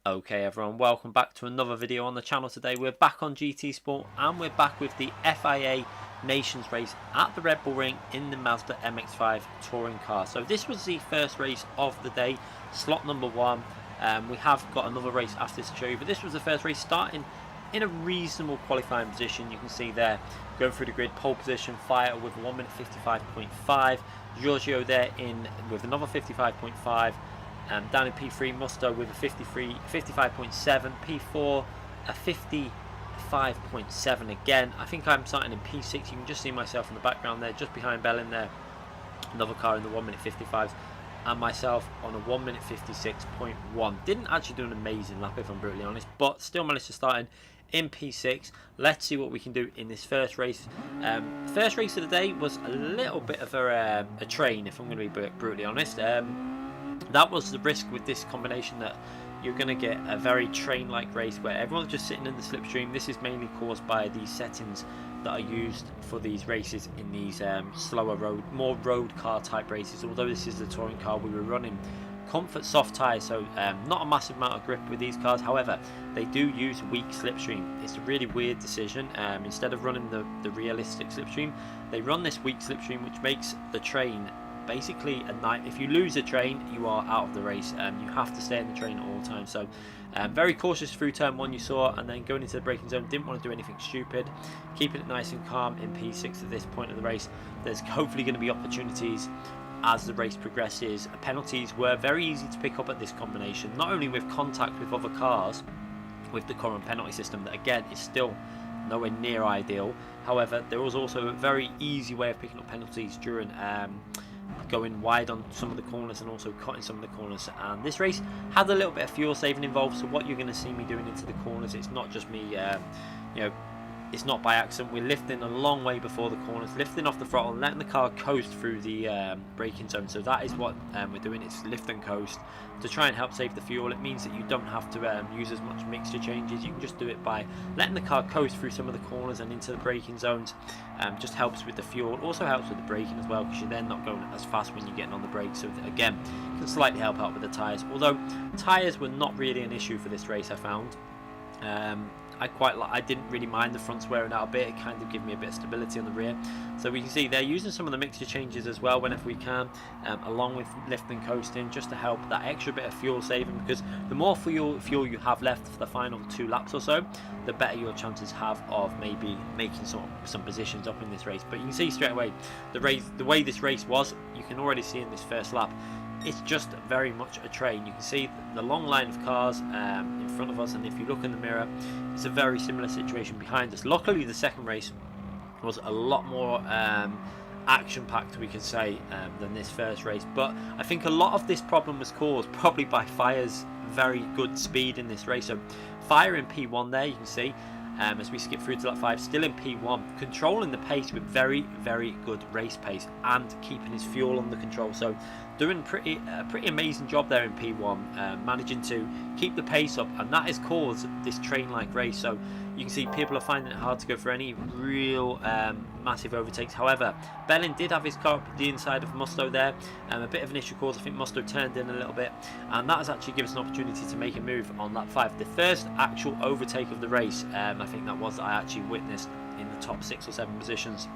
Okay everyone, welcome back to another video on the channel. Today we're back on GT Sport and we're back with the FIA Nations race at the Red Bull Ring in the Mazda MX-5 touring car. So this was the first race of the day, slot number 1. We have got another race after this to show you, but this was the first race starting in a reasonable qualifying position. You can see there going through the grid, pole position, Fire with 1 minute 55.5, Giorgio there in with another 55.5. Down in P3, Musto with a 55.7, P4 a 55.7 again. I think I'm starting in P6. You can just see myself in the background there, just behind Bellin there. Another car in the 1 minute 55s, and myself on a 1 minute 56.1. Didn't actually do an amazing lap if I'm brutally honest, but still managed to start in P6. Let's see what we can do in this first race. First race of the day was a little bit of a train, if I'm going to be brutally honest. That was the risk with this combination, that you're going to get a very train-like race where everyone's just sitting in the slipstream. This is mainly caused by the settings that are used for these races in these slower road, more road car type races. Although this is the touring car, we were running comfort soft tyres, so not a massive amount of grip with these cars. However, they do use weak slipstream. It's a really weird decision. Instead of running the realistic slipstream, they run this weak slipstream, which makes the train basically a night. If you lose a train, you are out of the race. You have to stay in the train at all times. So very cautious through turn 1, you saw, and then going into the braking zone, didn't want to do anything stupid, keeping it nice and calm in P6 at this point of the race. There's hopefully going to be opportunities as the race progresses. Penalties were very easy to pick up at this combination, not only with contact with other cars with the current penalty system that again is still nowhere near ideal. However, there was also a very easy way of picking up penalties during going wide on some of the corners and also cutting some of the corners. And this race had a little bit of fuel saving involved, so what you're going to see me doing into the corners, it's not just me it's not by accident. We're lifting a long way before the corners, lifting off the throttle and letting the car coast through the braking zone. So that is what we're doing. It's lift and coast to try and help save the fuel. It means that you don't have to use as much mixture changes. You can just do it by letting the car coast through some of the corners and into the braking zones. Just helps with the fuel. Also helps with the braking as well, because you're then not going as fast when you're getting on the brakes. So again, can slightly help out with the tyres. Although tyres were not really an issue for this race, I found. I didn't really mind the fronts wearing out a bit. It kind of gave me a bit of stability on the rear. So we can see they're using some of the mixture changes as well whenever we can, along with lift and coasting, just to help that extra bit of fuel saving, because the more fuel you have left for the final 2 laps or so, the better your chances have of maybe making some positions up in this race. But you can see straight away the way this race was. You can already see in this first lap, it's just very much a train. You can see the long line of cars in front of us, and if you look in the mirror, it's a very similar situation behind us. Luckily, the second race was a lot more action-packed, we can say, than this first race. But I think a lot of this problem was caused probably by Fire's very good speed in this race. So Fire in P1 there, you can see, as we skip through to lap 5, still in P1, controlling the pace with very, very good race pace and keeping his fuel under control. So doing a pretty amazing job there in P1, managing to keep the pace up, and that has caused this train-like race. So you can see people are finding it hard to go for any real massive overtakes. However, Bellin did have his car up the inside of Musto there, a bit of an issue caused. I think Musto turned in a little bit, and that has actually given us an opportunity to make a move on lap 5. The first actual overtake of the race, I think that I actually witnessed in the top 6 or 7 positions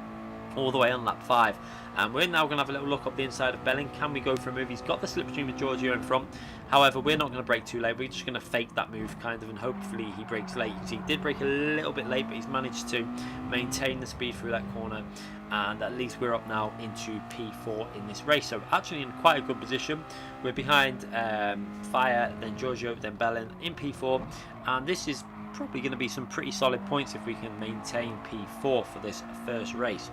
all the way on lap 5. And we're now going to have a little look up the inside of Bellin. Can we go for a move? He's got the slipstream with Giorgio in front. However, we're not going to brake too late. We're just going to fake that move kind of, and hopefully he brakes late. You can see he did brake a little bit late, but he's managed to maintain the speed through that corner, and at least we're up now into P4 in this race. So actually in quite a good position. We're behind Fire, then Giorgio, then Bellin in P4, and this is probably going to be some pretty solid points if we can maintain P4 for this first race.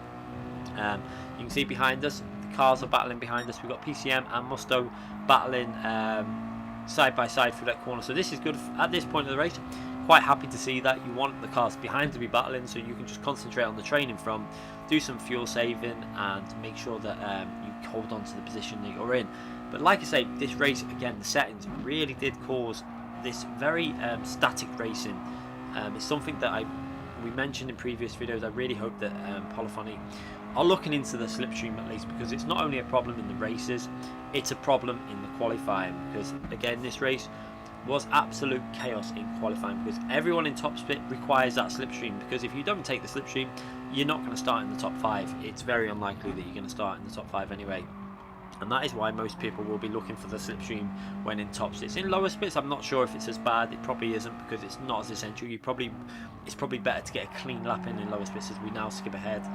You can see behind us, the cars are battling behind us. We've got PCM and Musto battling side by side through that corner. So this is good at this point of the race. Quite happy to see that. You want the cars behind to be battling, so you can just concentrate on the train in front, do some fuel saving, and make sure that you hold on to the position that you're in. But like I say, this race, again, the settings really did cause this very static racing. It's something that we mentioned in previous videos. I really hope that Polyphony are looking into the slipstream at least, because it's not only a problem in the races, it's a problem in the qualifying. Because again, this race, was absolute chaos in qualifying, because everyone in top split requires that slipstream, because if you don't take the slipstream, you're not going to start in the top 5. It's very unlikely that you're going to start in the top 5 anyway. And that is why most people will be looking for the slipstream when in top splits. In lower splits, I'm not sure if it's as bad. It probably isn't, because it's not as essential. It's probably better to get a clean lap in lower splits, as we now skip ahead.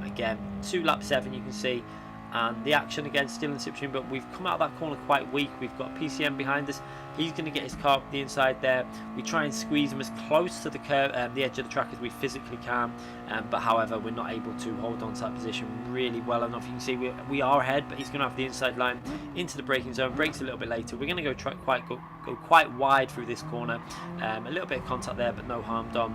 Again, 2 lap 7, you can see. And the action again still in slipstream, but we've come out of that corner quite weak. We've got PCM behind us. He's going to get his car up the inside there. We try and squeeze him as close to the curve, the edge of the track, as we physically can. But however, we're not able to hold on to that position really well enough. You can see we are ahead, but he's going to have the inside line into the braking zone. Brakes a little bit later. We're going to go quite wide through this corner. A little bit of contact there, but no harm done.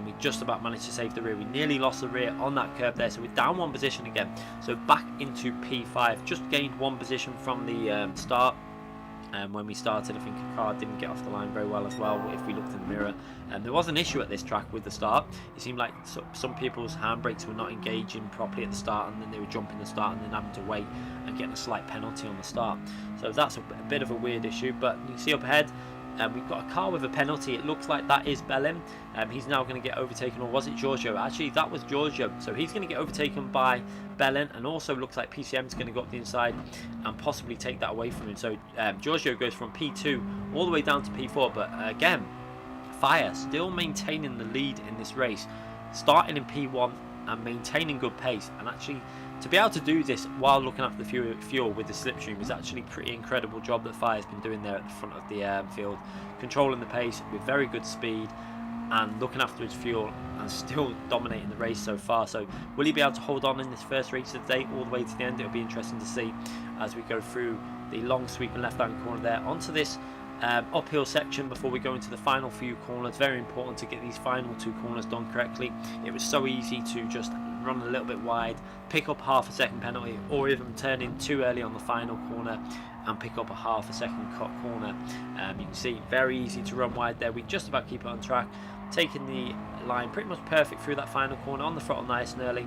We just about managed to save the rear. We nearly lost the rear on that curve there, so we're down 1 position again. So back into P5. Just gained 1 position from the start. When we started, I think a car didn't get off the line very well as well, if we looked in the mirror. There was an issue at this track with the start. It seemed like some people's handbrakes were not engaging properly at the start, and then they were jumping the start and then having to wait and getting a slight penalty on the start. So that's a bit of a weird issue, but you can see up ahead, we've got a car with a penalty. It looks like that is Bellin. He's now going to get overtaken, or was it Giorgio? Actually, that was Giorgio. So he's going to get overtaken by Bellin, and also looks like PCM is going to go up the inside and possibly take that away from him. So Giorgio goes from P2 all the way down to P4, but again, FIA still maintaining the lead in this race, starting in P1 and maintaining good pace. And actually, to be able to do this while looking after the fuel with the slipstream is actually a pretty incredible job that FIA's been doing there at the front of the field, controlling the pace with very good speed and looking after his fuel, and still dominating the race so far. So will he be able to hold on in this first race of the day all the way to the end? It'll be interesting to see as we go through the long sweeping left hand corner there onto this uphill section before we go into the final few corners. Very important to get these final 2 corners done correctly. It was so easy to just run a little bit wide, pick up half a second penalty, or even turn in too early on the final corner and pick up a half a second cut corner. You can see very easy to run wide there. We just about keep it on track, taking the line pretty much perfect through that final corner on the throttle nice and early,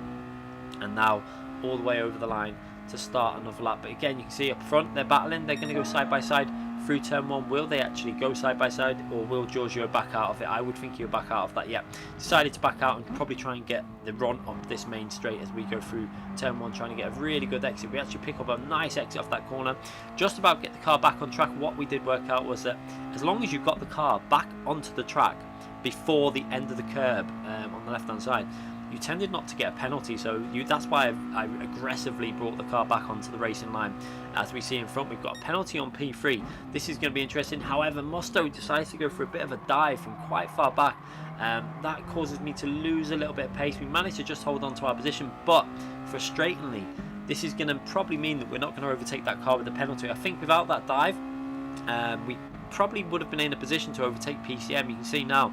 and now all the way over the line to start another lap. But again, you can see up front they're battling. They're going to go side by side through turn 1. Will they actually go side by side, or will Giorgio back out of it? I would think he'll back out of that. Yeah, decided to back out and probably try and get the run up this main straight as we go through turn 1, trying to get a really good exit. We actually pick up a nice exit off that corner, just about get the car back on track. What we did work out was that as long as you got the car back onto the track before the end of the curb on the left hand side, you tended not to get a penalty. So that's why I aggressively brought the car back onto the racing line. As we see in front, we've got a penalty on P3. This is going to be interesting. However, Musto decides to go for a bit of a dive from quite far back. That causes me to lose a little bit of pace. We managed to just hold on to our position, but frustratingly, this is going to probably mean that we're not going to overtake that car with a penalty. I think without that dive, we probably would have been in a position to overtake PCM. You can see now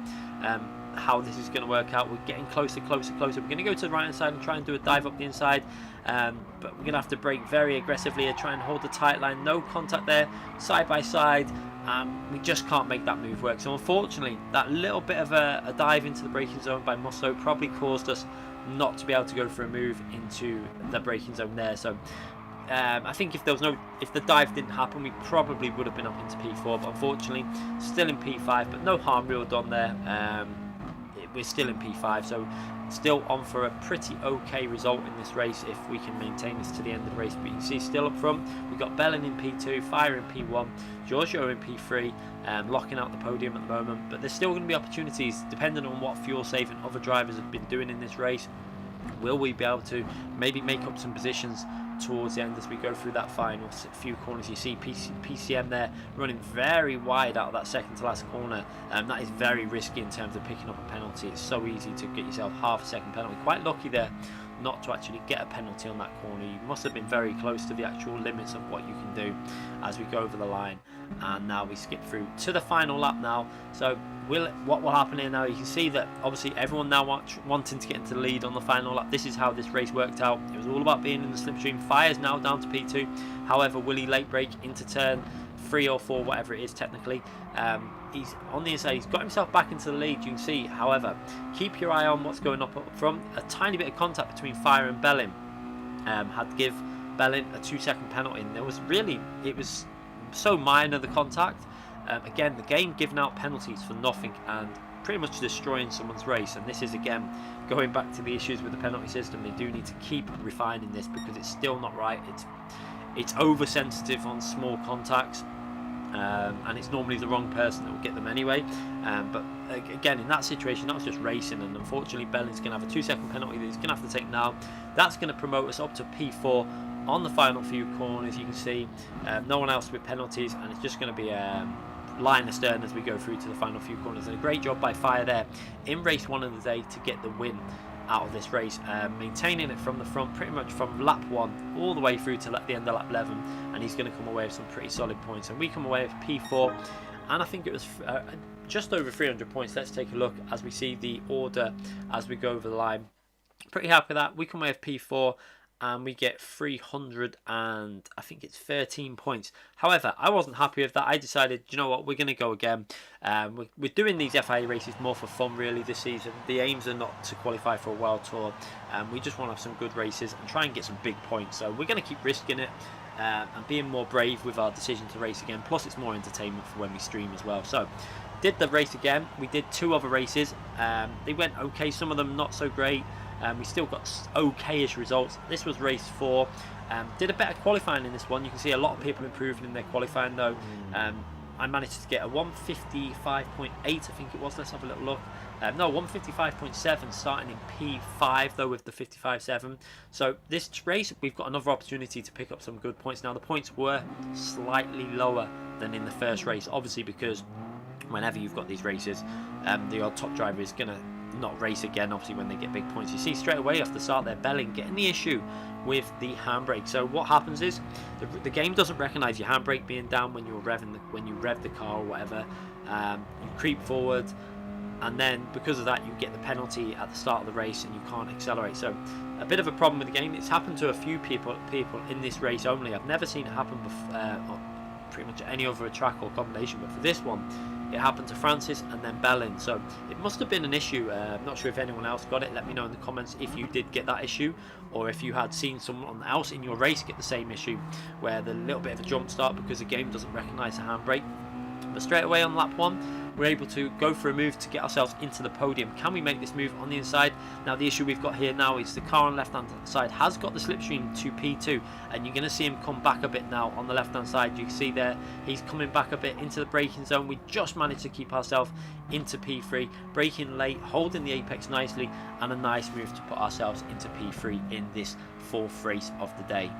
how this is going to work out. We're getting closer. We're going to go to the right hand side and try and do a dive up the inside, but we're going to have to brake very aggressively and try and hold the tight line. No contact there, side by side. We just can't make that move work. So unfortunately, that little bit of a dive into the braking zone by Musso probably caused us not to be able to go for a move into the braking zone there. So I think if the dive didn't happen, we probably would have been up into P4, but unfortunately still in P5, but no harm real done there. We're still in P5, so still on for a pretty okay result in this race if we can maintain this to the end of the race. But you can see still up front, we've got Bellin in P2, FIA in P1, Giorgio in P3, locking out the podium at the moment. But there's still going to be opportunities depending on what fuel saving other drivers have been doing in this race. Will we be able to maybe make up some positions towards the end as we go through that final few corners? You see PCM there running very wide out of that second to last corner, and that is very risky in terms of picking up a penalty. It's so easy to get yourself half a second penalty. Quite lucky there not to actually get a penalty on that corner. You must have been very close to the actual limits of what you can do as we go over the line. And now we skip through to the final lap now. So what will happen here now? You can see that obviously everyone now wanting to get into the lead on the final lap. This is how this race worked out. It was all about being in the slipstream. FIA's now down to P2. However, will he late brake into turn 3 or 4, whatever it is technically? He's on the inside. He's got himself back into the lead. You can see, however, keep your eye on what's going up front. A tiny bit of contact between FIA and Bellin had to give Bellin a 2-second penalty, and it was so minor, the contact. again, the game giving out penalties for nothing and pretty much destroying someone's race. And this is, again, going back to the issues with the penalty system. They do need to keep refining this because it's still not right. It's oversensitive on small contacts, and it's normally the wrong person that will get them anyway. But again, in that situation, that was just racing, and unfortunately Bellin's going to have a 2-second penalty that he's going to have to take now. That's going to promote us up to P4 on the final few corners. You can see no one else with penalties, and it's just going to be line astern as we go through to the final few corners. And a great job by FIA there in race 1 of the day to get the win out of this race, maintaining it from the front pretty much from lap 1 all the way through to the end of lap 11, and he's going to come away with some pretty solid points. And we come away with P4, and I think it was just over 300 points. Let's take a look as we see the order as we go over the line. Pretty happy with that. We come away with P4, and we get 300 and I think it's 13 points. However, I wasn't happy with that. I decided, you know what, we're going to go again. We're doing these FIA races more for fun really this season. The aims are not to qualify for a world tour. We just want to have some good races and try and get some big points. So we're going to keep risking it and being more brave with our decision to race again. Plus it's more entertainment for when we stream as well. So did the race again. We did 2 other races. They went okay, some of them not so great. We still got okay-ish results. This was race 4. Did a better qualifying in this one. You can see a lot of people improving in their qualifying though. I managed to get a 155.8, I think it was. Let's have a little look. No, 155.7 starting in P5 though with the 55.7. So this race we've got another opportunity to pick up some good points. Now the points were slightly lower than in the first race, obviously because whenever you've got these races, the odd top driver is going to not race again obviously when they get big points. You see straight away off the start there, Belling getting the issue with the handbrake. So what happens is the game doesn't recognize your handbrake being down when you're revving when you rev the car or whatever. You creep forward, and then because of that you get the penalty at the start of the race and you can't accelerate. So a bit of a problem with the game. It's happened to a few people in this race only. I've never seen it happen before, on pretty much any other track or combination, but for this one it happened to Francis and then Bellin. So it must have been an issue. I'm not sure if anyone else got it. Let me know in the comments if you did get that issue, or if you had seen someone else in your race get the same issue where the little bit of a jump start because the game doesn't recognise the handbrake. But straight away on lap 1 we're able to go for a move to get ourselves into the podium. Can we make this move on the inside? Now the issue we've got here now is the car on the left hand side has got the slipstream to P2, and you're going to see him come back a bit now on the left hand side. You can see there he's coming back a bit into the braking zone. We just managed to keep ourselves into P3, braking late, holding the apex nicely, and a nice move to put ourselves into P3 in this 4th race of the day.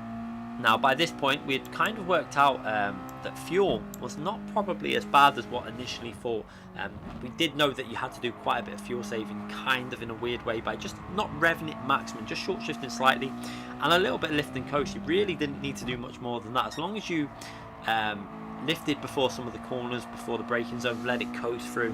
Now by this point we had kind of worked out that fuel was not probably as bad as what initially thought. We did know that you had to do quite a bit of fuel saving kind of in a weird way by just not revving it maximum, just short shifting slightly and a little bit of lift and coast. You really didn't need to do much more than that. As long as you lifted before some of the corners, before the braking zone, let it coast through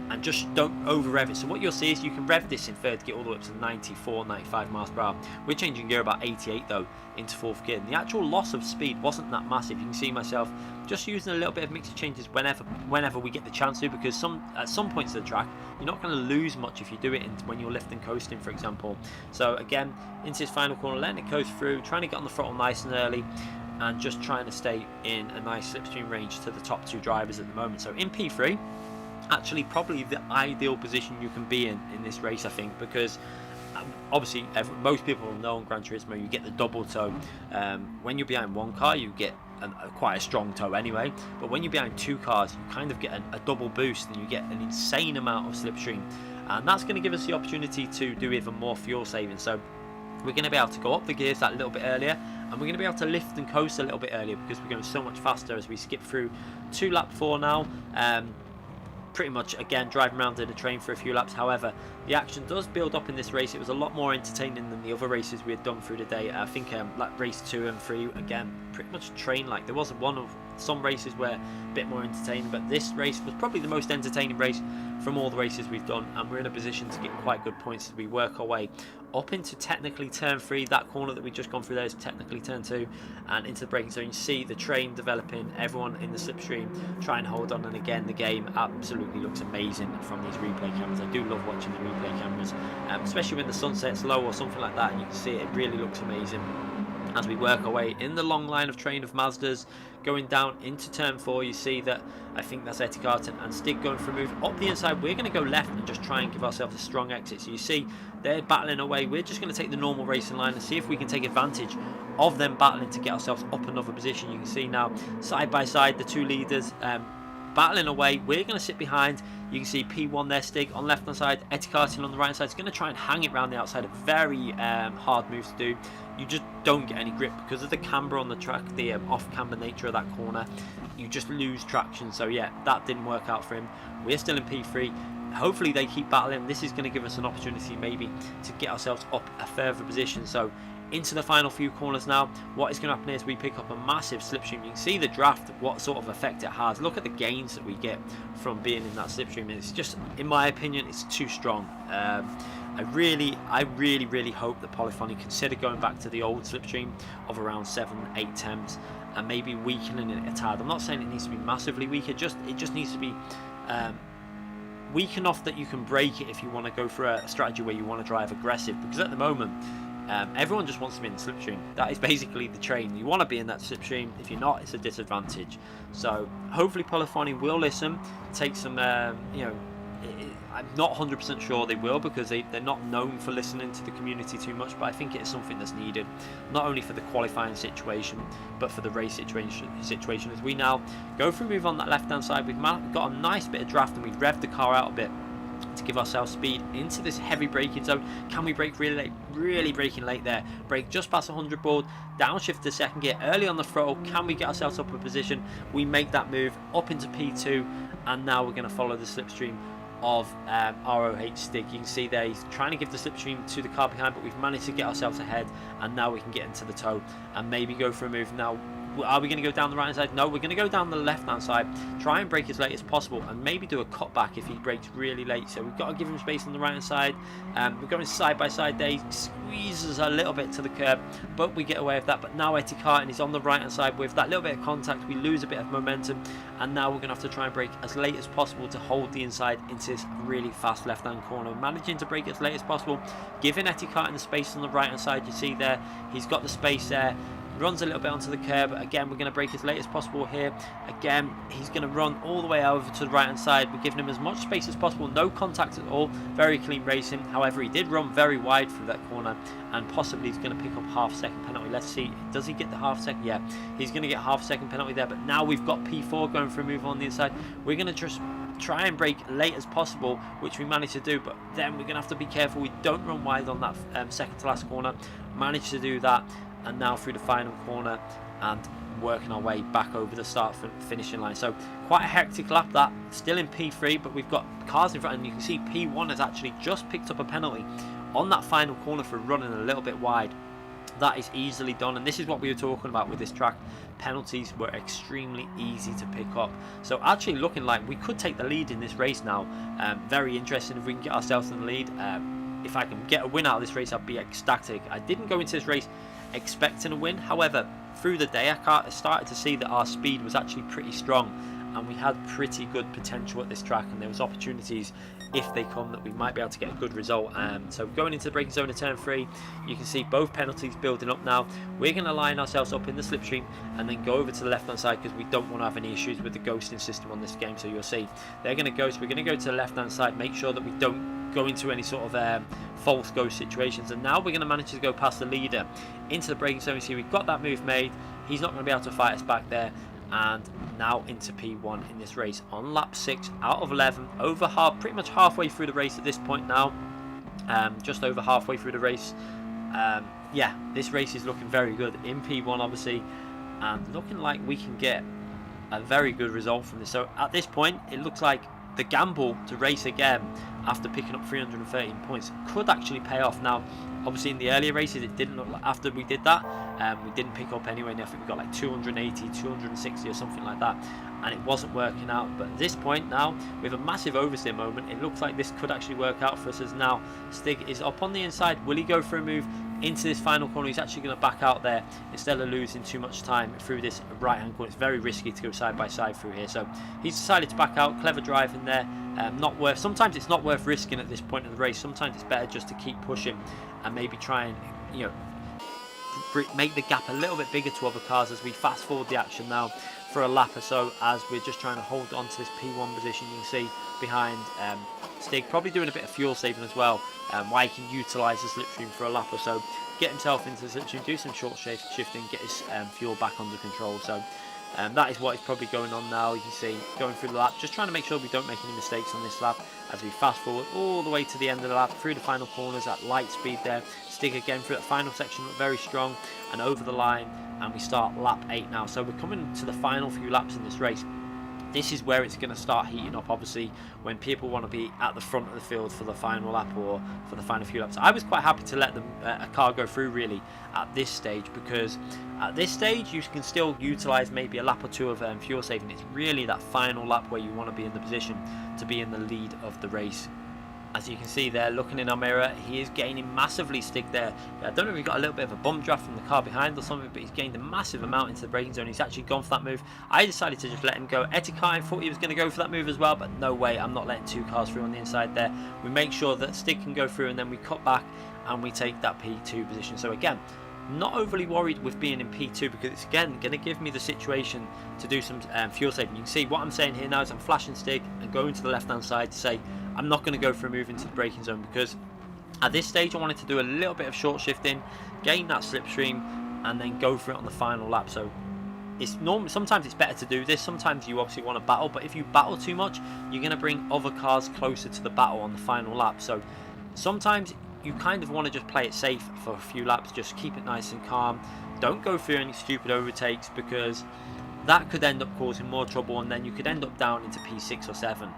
and just don't over rev it. So what you'll see is you can rev this in 3rd gear all the way up to 94, 95 miles per hour. We're changing gear about 88 though into 4th gear, and the actual loss of speed wasn't that massive. You can see myself just using a little bit of mixer changes whenever we get the chance to, because at some points of the track you're not going to lose much if you do it when you're lifting coasting, for example. So again, into this final corner, letting it coast through, trying to get on the throttle nice and early, and just trying to stay in a nice slipstream range to the top 2 drivers at the moment. So in P3, actually probably the ideal position you can be in this race, I think, because obviously most people know on Gran Turismo you get the double toe. When you're behind one car you get quite a strong toe anyway, but when you're behind 2 cars you kind of get a double boost and you get an insane amount of slipstream, and that's going to give us the opportunity to do even more fuel saving. So we're going to be able to go up the gears that little bit earlier, and we're going to be able to lift and coast a little bit earlier because we're going so much faster as we skip through to lap 4 now. Pretty much again driving around in a train for a few laps. However, the action does build up in this race. It was a lot more entertaining than the other races we had done through the day. I think like race 2 and 3 again pretty much train like. There was some races were a bit more entertaining, but this race was probably the most entertaining race from all the races we've done, and we're in a position to get quite good points as we work our way up into technically turn 3. That corner that we've just gone through there is technically turn 2, and into the braking zone. You see the train developing, everyone in the slipstream try and hold on, and again the game absolutely looks amazing from these replay cameras. I do love watching the replay cameras, especially when the sun sets low or something like that, and you can see it really looks amazing. as we work our way in the long line of train of Mazdas going down into turn 4. You see that I think that's Etikaten and Stig going for a move up the inside. We're going to go left and just try and give ourselves a strong exit. So you see they're battling away. We're just going to take the normal racing line and see if we can take advantage of them battling to get ourselves up another position. You can see now side by side the two leaders battling away. We're going to sit behind. You can see P1 there, Stig on left hand side, Etikaten on the right hand side. It's going to try and hang it around the outside. A very hard move to do. You just don't get any grip because of the camber on the track, the off camber nature of that corner. You just lose traction. So yeah, that didn't work out for him. We're still in P3. Hopefully they keep battling. This is going to give us an opportunity maybe to get ourselves up a further position. So into the final few corners now. What is going to happen is we pick up a massive slipstream. You can see the draft, what sort of effect it has. Look at the gains that we get from being in that slipstream. It's just, in my opinion, it's too strong. I really hope that Polyphony consider going back to the old slipstream of around 7, 8 temps and maybe weakening it a tad. I'm not saying it needs to be massively weaker, it just needs to be weak enough that you can break it if you want to go for a strategy where you want to drive aggressive, because at the moment everyone just wants to be in the slipstream. That is basically the train. You want to be in that slipstream. If you're not, it's a disadvantage. So hopefully Polyphony will listen, take some you know, I'm not 100% sure they will, because they're not known for listening to the community too much, but I think it is something that's needed, not only for the qualifying situation, but for the race situation. As we now go for a move on that left-hand side, we've got a nice bit of draft, and we've revved the car out a bit to give ourselves speed into this heavy braking zone. Can we brake really late? Really braking late there. Brake just past 100 board, downshift to second gear, early on the throttle. Can we get ourselves up a position? We make that move up into P2, and now we're going to follow the slipstream of ROH Stig. You can see there he's trying to give the slipstream to the car behind, but we've managed to get ourselves ahead, and now we can get into the toe and maybe go for a move. Now, are we going to go down the right hand side? No, we're going to go down the left hand side, try and brake as late as possible, and maybe do a cutback if he brakes really late. So we've got to give him space on the right hand side. We're going side by side there. He squeezes a little bit to the curb, but we get away with that. But now Etikaten is on the right hand side. With that little bit of contact, we lose a bit of momentum, and now we're going to have to try and brake as late as possible to hold the inside into this really fast left hand corner. Managing to brake as late as possible, giving Etikaten the space on the right hand side. You see there, he's got the space there. Runs a little bit onto the curb. Again, we're going to brake as late as possible here. Again, he's going to run all the way over to the right hand side. We're giving him as much space as possible, no contact at all. Very clean racing. However, he did run very wide through that corner, and possibly he's going to pick up half-second penalty. Let's see, does he get the half-second? Yeah, he's going to get half-second penalty there. But now we've got P4 going for a move on the inside. We're going to just try and brake late as possible, which we managed to do, but then we're going to have to be careful we don't run wide on that second to last corner. Managed to do that, and now through the final corner and working our way back over the start finishing line. So quite a hectic lap that, still in P3, but we've got cars in front, and you can see P1 has actually just picked up a penalty on that final corner for running a little bit wide. That is easily done, and this is what we were talking about with this track. Penalties were extremely easy to pick up, so actually looking like we could take the lead in this race now. Very interesting if we can get ourselves in the lead. If I can get a win out of this race, I'd be ecstatic. I didn't go into this race expecting a win, however, through the day I started to see that our speed was actually pretty strong, and we had pretty good potential at this track, and there was opportunities, if they come, that we might be able to get a good result. So going into the braking zone of turn 3, you can see both penalties building up now. We're going to line ourselves up in the slipstream and then go over to the left hand side, because we don't want to have any issues with the ghosting system on this game. So you'll see they're going to ghost. We're going to go to the left hand side, make sure that we don't go into any sort of false ghost situations, and now we're going to manage to go past the leader into the braking zone. You see we've got that move made. He's not going to be able to fight us back there, and now into P1 in this race on lap 6 out of 11, over pretty much halfway through the race at this point now. Just over halfway through the race. Yeah, this race is looking very good in P1 obviously, and looking like we can get a very good result from this. So at this point it looks like the gamble to race again after picking up 313 points could actually pay off. Now obviously in the earlier races it didn't look like, after we did that we didn't pick up anywhere near. I think we got like 280, 260 or something like that, and it wasn't working out. But at this point now, with a massive oversteer moment, it looks like this could actually work out for us, as now Stig is up on the inside. Will he go for a move into this final corner? He's actually going to back out there instead of losing too much time through this right hand corner. It's very risky to go side by side through here, so he's decided to back out. Clever driving there. Not worth, sometimes it's not worth risking at this point in the race. Sometimes it's better just to keep pushing and maybe try and, you know, make the gap a little bit bigger to other cars as we fast forward the action now for a lap or so, as we're just trying to hold on to this P1 position. You can see behind Stig probably doing a bit of fuel saving as well, why he can utilise the slipstream for a lap or so, get himself into the slipstream, do some short shifting, get his fuel back under control. So that is what is probably going on now. You can see going through the lap, just trying to make sure we don't make any mistakes on this lap as we fast forward all the way to the end of the lap, through the final corners at light speed there. Stig again through the final section, look very strong, and over the line, and we start lap 8 now. So we're coming to the final few laps in this race. This is where it's going to start heating up, obviously, when people want to be at the front of the field for the final lap or for the final few laps. I was quite happy to let a car go through really at this stage, because at this stage you can still utilise maybe a lap or two of fuel saving. It's really that final lap where you want to be in the position to be in the lead of the race. As you can see there, looking in our mirror, he is gaining massively. Stig there. I don't know if he got a little bit of a bump draft from the car behind or something, but he's gained a massive amount into the braking zone. He's actually gone for that move. I decided to just let him go. Etikine thought he was going to go for that move as well, but no way, I'm not letting two cars through on the inside there. We make sure that Stig can go through, and then we cut back and we take that P2 position. So again, not overly worried with being in P2, because it's again going to give me the situation to do some fuel saving. You can see what I'm saying here now is I'm flashing Stig and going to the left hand side to say I'm not going to go for a move into the braking zone, because at this stage I wanted to do a little bit of short shifting, gain that slipstream, and then go for it on the final lap. So it's sometimes it's better to do this. Sometimes you obviously want to battle, but if you battle too much, you're going to bring other cars closer to the battle on the final lap. So sometimes you kind of want to just play it safe for a few laps, just keep it nice and calm, don't go through any stupid overtakes, because that could end up causing more trouble, and then you could end up down into P6 or 7.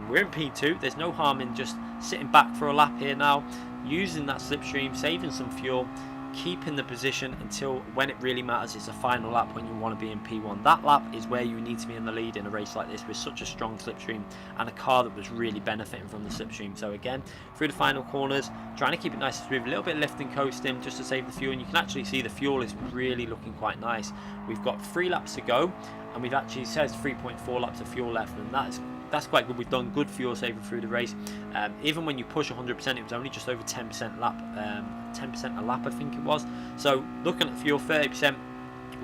We're in P2, there's no harm in just sitting back for a lap here now, using that slipstream, saving some fuel, keeping the position until when it really matters. It's a final lap when you want to be in P1. That lap is where you need to be in the lead in a race like this with such a strong slipstream and a car that was really benefiting from the slipstream. So again, through the final corners, trying to keep it nice and smooth, a little bit lifting, coasting just to save the fuel, and you can actually see the fuel is really looking quite nice. We've got 3 laps to go, and we've actually, it says 3.4 laps of fuel left, and that's quite good. We've done good fuel saving through the race. Even when you push 100%, it was only just over 10% lap, 10% a lap I think it was. So looking at fuel, 30%,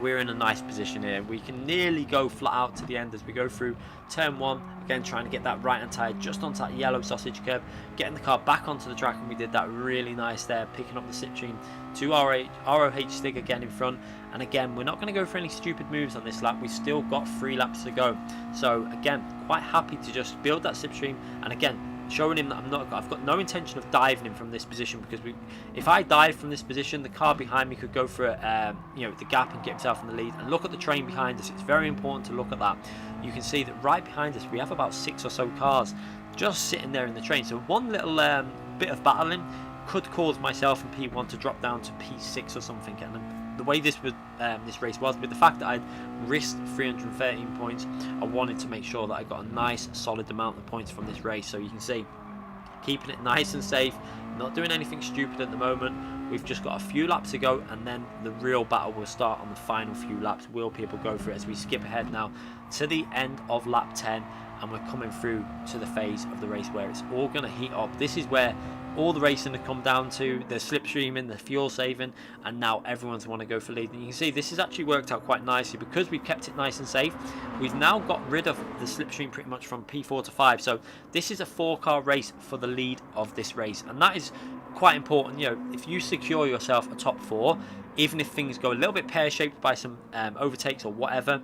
we're in a nice position here. We can nearly go flat out to the end as we go through turn 1, again trying to get that right hand tyre just onto that yellow sausage curb, getting the car back onto the track, and we did that really nice there, picking up the slipstream to ROH Stig again in front. And again, we're not going to go for any stupid moves on this lap. We've still got 3 laps to go. So again, quite happy to just build that slipstream, and again showing him that I've got no intention of diving him from this position, because if I dive from this position, the car behind me could go for the gap and get himself in the lead. And look at the train behind us, it's very important to look at that. You can see that right behind us we have about 6 or so cars just sitting there in the train. So one little bit of battling could cause myself in P1 to drop down to P6 or something. And the way this race was, with the fact that I'd risked 313 points, I wanted to make sure that I got a nice solid amount of points from this race. So you can see, keeping it nice and safe, not doing anything stupid at the moment. We've just got a few laps to go, and then the real battle will start on the final few laps. Will people go for it as we skip ahead now to the end of lap 10, and we're coming through to the phase of the race where it's all going to heat up. This is where all the racing has come down to, the slipstreaming, the fuel saving, and now everyone's want to go for lead. And you can see this has actually worked out quite nicely, because we've kept it nice and safe. We've now got rid of the slipstream pretty much from P4 to 5. So this is a 4-car race for the lead of this race, and that is quite important. You know, if you secure yourself a top 4, even if things go a little bit pear-shaped by some overtakes or whatever,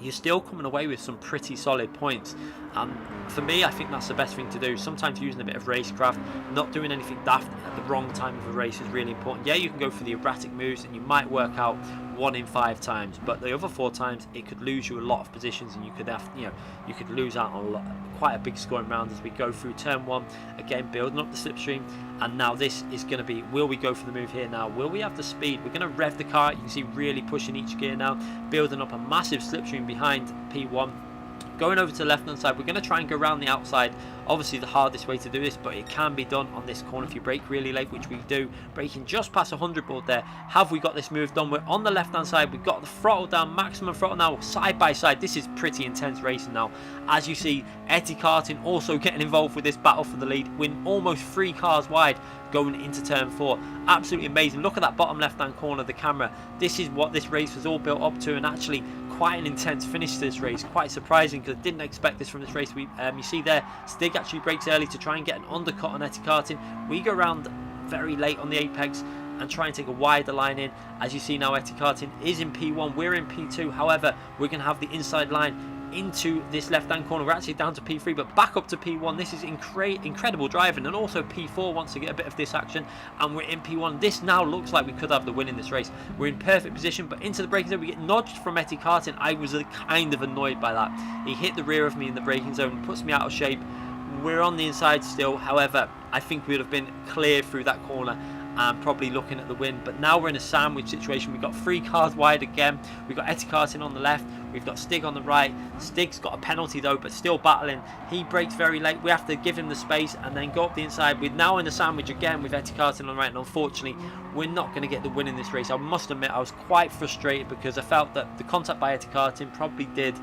you're still coming away with some pretty solid points. And for me, I think that's the best thing to do. Sometimes using a bit of racecraft, not doing anything daft at the wrong time of a race is really important. Yeah, you can go for the erratic moves, and you might work out 1 in 5 times, but the other 4 times it could lose you a lot of positions, and you could have, you could lose out on quite a big scoring round as we go through turn 1. Again, building up the slipstream, and now this is going to be, will we go for the move here now? Will we have the speed? We're going to rev the car. You can see really pushing each gear now, building up a massive slipstream behind P1. Going over to the left hand side, we're going to try and go around the outside Obviously the hardest way to do this, but it can be done on this corner if you brake really late, which we do, braking just past 100 board there. Have we got this move done? We're on the left hand side, we've got the throttle down, maximum throttle now, side by side. This is pretty intense racing now. As you see, Eddie Carton also getting involved with this battle for the lead. We're almost 3 cars wide going into turn 4. Absolutely amazing. Look at that bottom left hand corner of the camera. This is what this race was all built up to, and actually quite an intense finish to this race. Quite surprising, because I didn't expect this from this race. You see there, Stig actually brakes early to try and get an undercut on Eddie Carton. We go around very late on the apex and try and take a wider line in. As you see now, Eddie Carton is in P1, we're in P2. However, we're going to have the inside line into this left hand corner. We're actually down to P3, but back up to P1. This is incredible driving, and also P4 wants to get a bit of this action, and we're in P1. This now looks like we could have the win in this race. We're in perfect position, but into the braking zone we get nudged from Eddie Carton. I was kind of annoyed by that. He hit the rear of me in the braking zone, puts me out of shape. We're on the inside still, however I think we would have been clear through that corner and probably looking at the win. But now we're in a sandwich situation. We've got 3 cars wide again. We've got Eddie Carton on the left, we've got Stig on the right. Stig's got a penalty though, but still battling. He brakes very late, we have to give him the space and then go up the inside. We're now in a sandwich again with Eddie Carton on the right, and unfortunately we're not going to get the win in this race. I must admit I was quite frustrated, because I felt that the contact by Eddie Carton probably did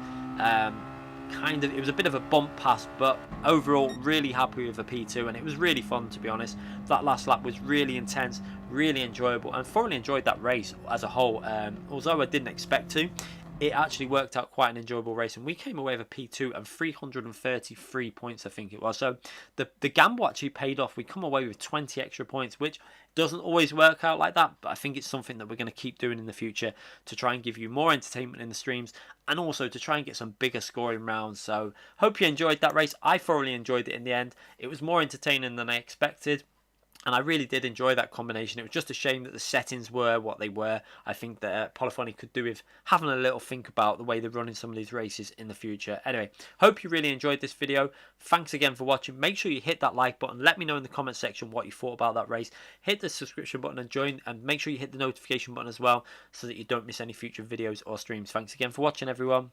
it was a bit of a bump pass, but overall really happy with the P2, and it was really fun, to be honest. That last lap was really intense, really enjoyable, and thoroughly enjoyed that race as a whole. Although I didn't expect to, it actually worked out quite an enjoyable race, and we came away with a P2 and 333 points, I think it was. So the gamble actually paid off. We come away with 20 extra points, which doesn't always work out like that, but I think it's something that we're going to keep doing in the future to try and give you more entertainment in the streams, and also to try and get some bigger scoring rounds. So hope you enjoyed that race. I thoroughly enjoyed it in the end. It was more entertaining than I expected, and I really did enjoy that combination. It was just a shame that the settings were what they were. I think that Polyphony could do with having a little think about the way they're running some of these races in the future. Anyway, hope you really enjoyed this video. Thanks again for watching. Make sure you hit that like button. Let me know in the comment section what you thought about that race. Hit the subscription button and join, and make sure you hit the notification button as well, so that you don't miss any future videos or streams. Thanks again for watching, everyone.